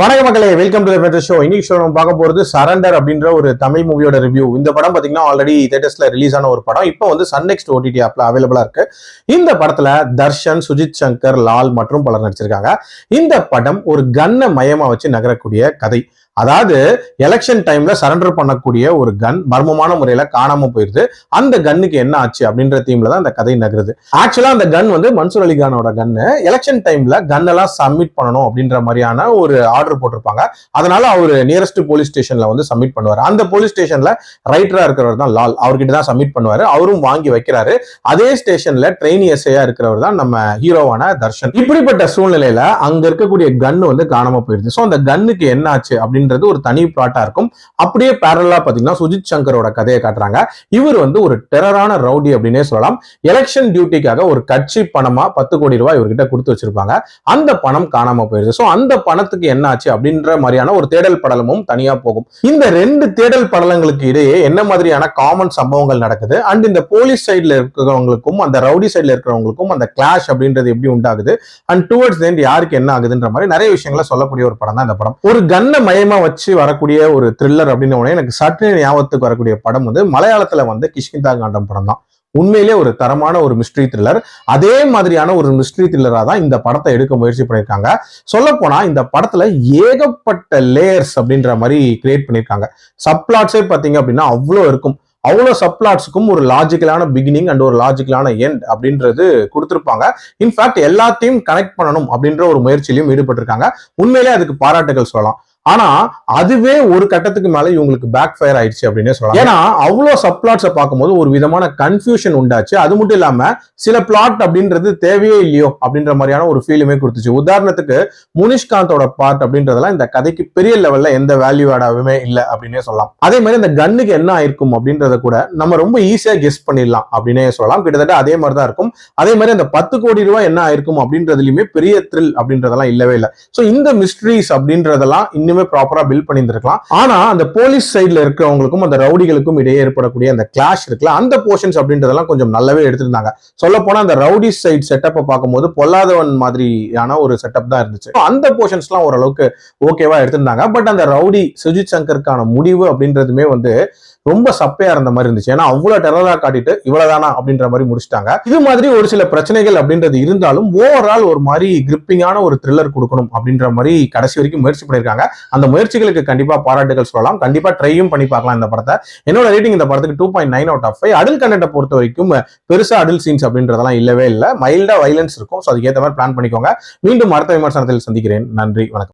வணக்க மக்களே, welcome to the show. இன்னைக்கு ஷோ நம்ம பார்க்க போறது சரண்டர் அப்படின்ற ஒரு தமிழ் மூவியோட ரிவ்யூ. இந்த படம் பாத்தீங்கன்னா ஆல்ரெடி தியேட்டர்ஸ்ல ரிலீஸ் ஆன ஒரு படம். இப்போ வந்து சன் நெக்ஸ்ட் ஓடிடி ஆப்ல அவைலபிளா இருக்கு. இந்த படத்துல தர்ஷன், சுஜித் சங்கர், லால் மற்றும் பலர் நடிச்சிருக்காங்க. இந்த படம் ஒரு கன்னை மையமா வச்சு நகரக்கூடிய கதை. அதாவது எலெக்ஷன் டைம்ல சரண்டர் பண்ணக்கூடிய ஒரு கன் மர்மமான முறையில காணாம போயிருது. அந்த கன்னுக்கு என்ன ஆச்சு அப்படின்ற தீம்ல தான் அந்த கதை நகருது. ஆக்சுவலா அந்த கன் வந்து மன்சூர் அலிகானோட கன்னு. எலெக்ஷன் டைம்ல கன் எல்லாம் சப்மிட் பண்ணணும் அப்படின்ற மாதிரியான ஒரு ஆர்டர் போட்டிருப்பாங்க. அதனால அவரு நியரஸ்ட் போலீஸ் ஸ்டேஷன்ல வந்து சப்மிட் பண்ணுவாரு. அந்த போலீஸ் ஸ்டேஷன்ல ரைட்டரா இருக்கிறவர் தான் லால். அவர்கிட்ட தான் சப்மிட் பண்ணுவாரு. அவரும் வாங்கி வைக்கிறாரு. அதே ஸ்டேஷன்ல ட்ரெயினி எஸ்ஐயா இருக்கிறவர் தான் நம்ம ஹீரோவான தர்ஷன். இப்படிப்பட்ட சூழ்நிலையில அங்க இருக்கக்கூடிய கன் வந்து காணாம போயிருது. சோ அந்த கன்னுக்கு என்ன ஆச்சு அப்படின்றது ஒரு தனி பிளாட்டா இருக்கும். அப்படியே பேரலா பாத்தீங்கன்னா சுஜித் சங்கரோட கதையை காட்டுறாங்க. இவர் வந்து ஒரு டெரரான ரவுடி அப்படின்னே சொல்லலாம். எலெக்ஷன் டியூட்டிக்காக ஒரு கட்சி பணமா 10 கோடி ரூபாய் இவர்கிட்ட கொடுத்து வச்சிருப்பாங்க. அந்த பணம் காணாம போயிருது. சோ அந்த பணத்துக்கு என்ன ஆச்சு அப்படின்ற மாதிரியான ஒரு தேடல் படலமும் தனியா போகும். இந்த ரெண்டு தேடல் படலங்களுக்கு இடையே என்ன மாதிரியான காமன் சம்பவங்கள் நடக்குது அண்ட் இந்த போலீஸ் சைட்ல இருக்கிறவங்களுக்கும் அந்த ரவுடி சைட்ல இருக்கிறவங்களுக்கும் அந்த கிளாஷ் அப்படின்றது எப்படி உண்டாகுது அண்ட் டுவர்ட்ஸ் எண்ட் யாருக்கு என்ன ஆகுதுன்ற மாதிரி நிறைய விஷயங்களை சொல்லக்கூடிய ஒரு படம் தான் இந்த படம். ஒரு கன்னை மையமா வச்சு வரக்கூடிய ஒரு த்ரில்லர் அப்படின்னு எனக்கு சற்று ஞாபகத்துக்கு வரக்கூடிய படம் வந்து மலையாளத்துல வந்து கிஷ்கிந்தா காண்டம் படம் தான். உண்மையிலே ஒரு தரமான ஒரு மிஸ்ட்ரி த்ரில்லர். அதே மாதிரியான ஒரு மிஸ்ட்ரி த்ரில்லரா தான் இந்த படத்தை எடுக்க முயற்சி பண்ணியிருக்காங்க. சொல்ல போனா இந்த படத்துல ஏகப்பட்ட லேயர்ஸ் அப்படின்ற மாதிரி கிரியேட் பண்ணியிருக்காங்க. சப்ளாட்ஸே பாத்தீங்க அப்படின்னா அவ்வளோ இருக்கும். அவ்வளோ சப்ளாட்ஸுக்கும் ஒரு லாஜிக்கலான பிகினிங் அண்ட் ஒரு லாஜிக்கலான எண்ட் அப்படின்றது கொடுத்துருப்பாங்க. இன்ஃபேக்ட் எல்லாத்தையும் கனெக்ட் பண்ணணும் அப்படின்ற ஒரு முயற்சியிலையும் ஈடுபட்டிருக்காங்க. உண்மையிலே அதுக்கு பாராட்டுகள் சொல்லலாம். ஆனா அதுவே ஒரு கட்டத்துக்கு மேல இவங்களுக்கு பேக் ஃபயர் ஆயிடுச்சு அப்படின்னு சொல்லலாம். ஏன்னா அவ்வளவு சப்ளாட்ஸை பார்க்கும்போது ஒரு விதமான கன்ஃபியூஷன் உண்டாச்சு. அது மட்டும் இல்லாம சில பிளாட் அப்படின்றது தேவையே இல்லையோ அப்படின்ற மாதிரியான ஒரு ஃபீலுமே கொடுத்துச்சு. உதாரணத்துக்கு முனிஷ்காந்தோட பார்ட் அப்படின்றதெல்லாம் இந்த கதைக்கு பெரிய லெவல்ல எந்த வேல்யூ ஆடாவே இல்லை அப்படின்னே சொல்லலாம். அதே மாதிரி இந்த கன்னுக்கு என்ன ஆயிருக்கும் அப்படின்றத கூட நம்ம ரொம்ப ஈஸியா கெஸ் பண்ணிடலாம் அப்படின்னே சொல்லலாம். கிட்டத்தட்ட அதே மாதிரி தான் இருக்கும். அதே மாதிரி அந்த 10 கோடி ரூபாய் என்ன ஆயிருக்கும் அப்படின்றதுலயுமே பெரிய த்ரில் அப்படின்றதெல்லாம் இல்லவே இல்லை. ஸோ இந்த மிஸ்ட்ரிஸ் அப்படின்றதெல்லாம் இன்னுமே ப்ராப்பரா பில்ட் பண்ணியிருந்திருக்கலாம். ஆனா அந்த போலீஸ் சைட்ல இருக்கிறவங்களுக்கும் அந்த ரவுடிகளுக்கும் இடையே ஏற்படக்கூடிய அந்த கிளாஷ் இருக்குல்ல, அந்த போர்ஷன்ஸ் அப்படின்றதெல்லாம் கொஞ்சம் நல்லாவே எடுத்திருந்தாங்க. சொல்ல போனா அந்த ரவுடி சைட் செட்டப்பை பார்க்கும்போது பொல்லாதவன் மாதிரியான ஒரு செட்டப் தான் இருந்துச்சு. அந்த போர்ஷன்ஸ் எல்லாம் ஓரளவுக்கு ஓகேவா எடுத்திருந்தாங்க. பட் அந்த ரவுடி சுஜித் சங்கருக்கான முடிவு அப்படின்றதுமே வந்து ரொம்ப சப்பையா இருந்த மாதிரி இருந்துச்சு. ஏன்னா அவ்வளவு டெரரா காட்டிட்டு இவ்வளவுதானா அப்படின்ற மாதிரி முடிச்சிட்டாங்க. இது மாதிரி ஒரு சில பிரச்சனைகள் அப்படின்றது இருந்தாலும் ஓவரால் ஒரு மாதிரி கிரிப்பிங்கான ஒரு த்ரில்லர் கொடுக்கணும் அப்படின்ற மாதிரி கடைசி வரைக்கும் முயற்சி பண்ணிருக்காங்க. அந்த முயற்சிகளுக்கு கண்டிப்பா பாராட்டுகள் சொல்லலாம். கண்டிப்பா ட்ரையும் பண்ணி பார்க்கலாம் இந்த படத்தை. என்னோட ரேட்டிங் இந்த படத்துக்கு 2.9 out of 5. அடல்ட் கண்டென்ட்டை பொறுத்த வரைக்கும் பெருசா அடல்ட் சீன்ஸ் அப்படின்றதெல்லாம் இல்லவே இல்லை. மைல்டா வைலன்ஸ் இருக்கும். ஸோ அதுக்கேற்ற மாதிரி பிளான் பண்ணிக்கோங்க. மீண்டும் அடுத்த விமர்சனத்தில் சந்திக்கிறேன். நன்றி, வணக்கம்.